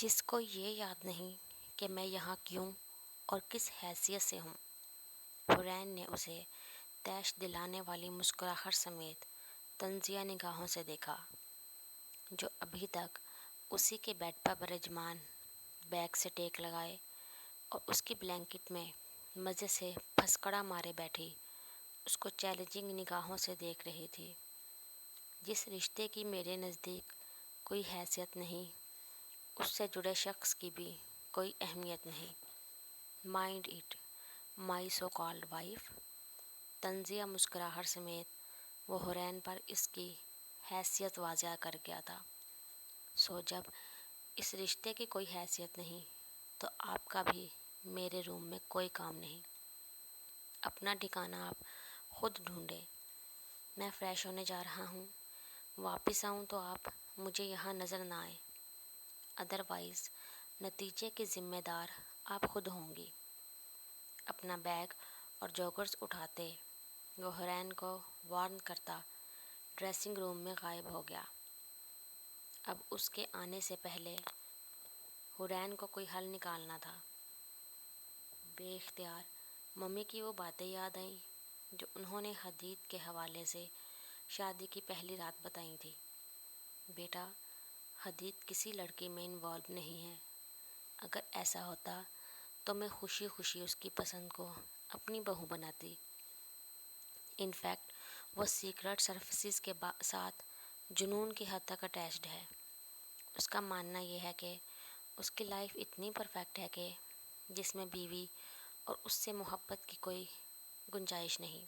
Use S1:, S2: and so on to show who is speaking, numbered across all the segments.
S1: جس کو یہ یاد نہیں کہ میں یہاں کیوں اور کس حیثیت سے ہوں۔ حورین نے اسے طیش دلانے والی مسکراہٹ سمیت طنزیہ نگاہوں سے دیکھا، جو ابھی تک اسی کے بیڈ پر برجمان بیک سے ٹیک لگائے اور اس کی بلینکٹ میں مزے سے پھسکڑا مارے بیٹھی اس کو چیلنجنگ نگاہوں سے دیکھ رہی تھی۔ جس رشتے کی میرے نزدیک کوئی حیثیت نہیں، اس سے جڑے شخص کی بھی کوئی اہمیت نہیں۔ Mind it, my so called wife. طنزیہ مسکراہٹ سمیت وہ حورین پر اس کی حیثیت واضح کر گیا تھا۔ سو جب اس رشتے کی کوئی حیثیت نہیں تو آپ کا بھی میرے روم میں کوئی کام نہیں۔ اپنا ٹھکانہ آپ خود ڈھونڈیں۔ میں فریش ہونے جا رہا ہوں، واپس آؤں تو آپ مجھے یہاں نظر نہ آئیں، ادروائز نتیجے کی ذمہ دار آپ خود ہوں گی۔ اپنا بیگ اور جوگرز اٹھاتے وہ حورین کو وارن کرتا ڈریسنگ روم میں غائب ہو گیا۔ اب اس کے آنے سے پہلے حورین کو کوئی حل نکالنا تھا۔ بے اختیار ممی کی وہ باتیں یاد آئیں جو انہوں نے حدید کے حوالے سے شادی کی پہلی رات بتائی تھی۔ بیٹا، حدید کسی لڑکی میں انوالو نہیں ہے۔ اگر ایسا ہوتا تو میں خوشی خوشی اس کی پسند کو اپنی بہو بناتی۔ انفیکٹ وہ سیکرٹ سروسز کے ساتھ جنون کی حد تک اٹیچڈ ہے۔ اس کا ماننا یہ ہے کہ اس کی لائف اتنی پرفیکٹ ہے کہ جس میں بیوی اور اس سے محبت کی کوئی گنجائش نہیں۔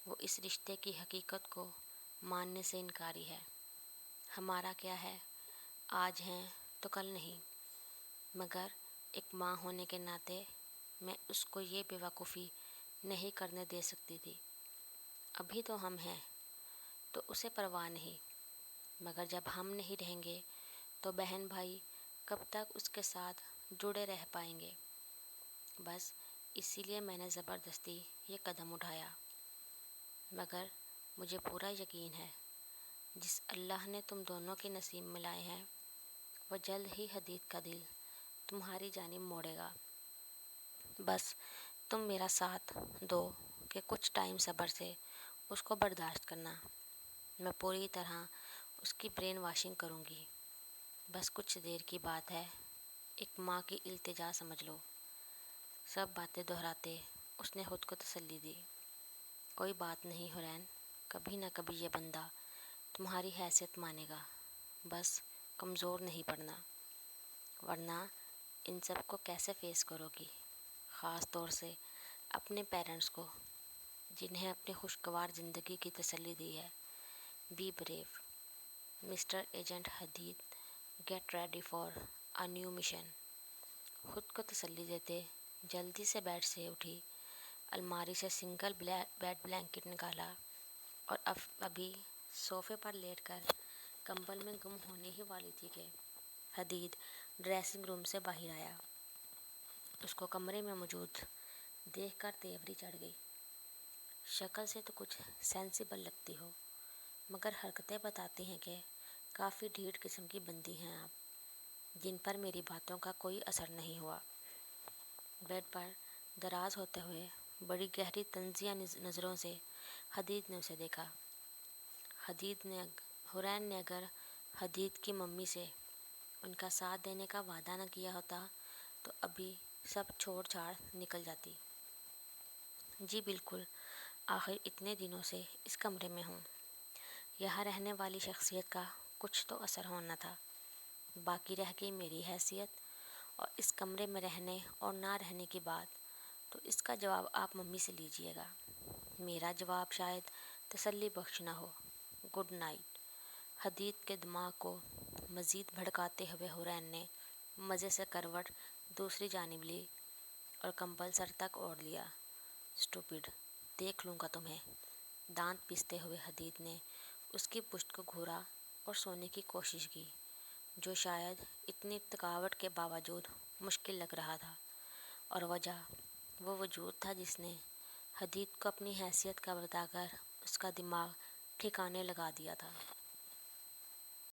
S1: وہ اس رشتے کی حقیقت کو ماننے سے انکاری ہے۔ ہمارا کیا ہے، آج ہیں تو کل نہیں، مگر ایک ماں ہونے کے ناطے میں اس کو یہ بے وقوفی نہیں کرنے دے سکتی تھی۔ ابھی تو ہم ہیں تو اسے پرواہ نہیں، مگر جب ہم نہیں رہیں گے تو بہن بھائی کب تک اس کے ساتھ جڑے رہ پائیں گے۔ بس اسی لیے میں نے زبردستی یہ قدم اٹھایا، مگر مجھے پورا یقین ہے جس اللہ نے تم دونوں کے نصیب ملائے ہیں وہ جلد ہی حدید کا دل تمہاری جانب موڑے گا۔ بس تم میرا ساتھ دو کہ کچھ ٹائم صبر سے اس کو برداشت کرنا۔ میں پوری طرح اس کی برین واشنگ کروں گی۔ بس کچھ دیر کی بات ہے، ایک ماں کی التجا سمجھ لو۔ سب باتیں دہراتے اس نے خود کو تسلی دی۔ کوئی بات نہیں حورین، کبھی نہ کبھی یہ بندہ تمہاری حیثیت مانے گا، بس کمزور نہیں پڑنا، ورنہ ان سب کو کیسے فیس کرو گی، خاص طور سے اپنے پیرنٹس کو جنہیں اپنی خوشگوار زندگی کی تسلی دی ہے۔ Be brave, mister agent Hadid, get ready for a new mission. خود کو تسلی دیتے جلدی سے بیڈ سے اٹھی، الماری سے سنگل بیڈ بلینکٹ نکالا اور ابھی صوفے پر لیٹ کر کمبل میں گم ہونے ہی والی تھی کہ حدید ڈریسنگ روم سے باہر آیا۔ اس کو کمرے میں موجود دیکھ کر تیوری چڑھ گئی۔ شکل سے تو کچھ سینسیبل لگتی ہو، مگر حرکتیں بتاتی ہیں کہ کافی ڈھیٹ قسم کی بندی ہیں آپ، جن پر میری باتوں کا کوئی اثر نہیں ہوا۔ بیڈ پر دراز ہوتے ہوئے بڑی گہری طنزیہ نظروں سے حدید نے اسے دیکھا۔ حورین نے اگر حدید کی ممی سے ان کا ساتھ دینے کا وعدہ نہ کیا ہوتا تو ابھی سب چھوڑ چھاڑ نکل جاتی۔ جی بالکل، آخر اتنے دنوں سے اس کمرے میں ہوں، یہاں رہنے والی شخصیت کا کچھ تو اثر ہونا تھا۔ باقی رہ گئی میری حیثیت اور اس کمرے میں رہنے اور نہ رہنے کی بات، تو اس کا جواب آپ ممی سے لیجئے گا۔ میرا جواب شاید تسلی بخش نہ ہو۔ Good night. حدید کے دماغ کو مزید بھڑکاتے ہوئے حورین نے مزے سے کروٹ دوسری جانب لی اور کمبل سر تک اوڑھ لیا۔ اسٹوپڈ، دیکھ لوں گا تمہیں۔ دانت پیستے ہوئے حدید نے اس کی پشت کو گھورا اور سونے کی کوشش کی، جو شاید اتنی تھکاوٹ کے باوجود مشکل لگ رہا تھا، اور وجہ وہ وجود تھا جس نے حدید کو اپنی حیثیت کا بتا کر اس کا دماغ ٹھکانے لگا دیا تھا۔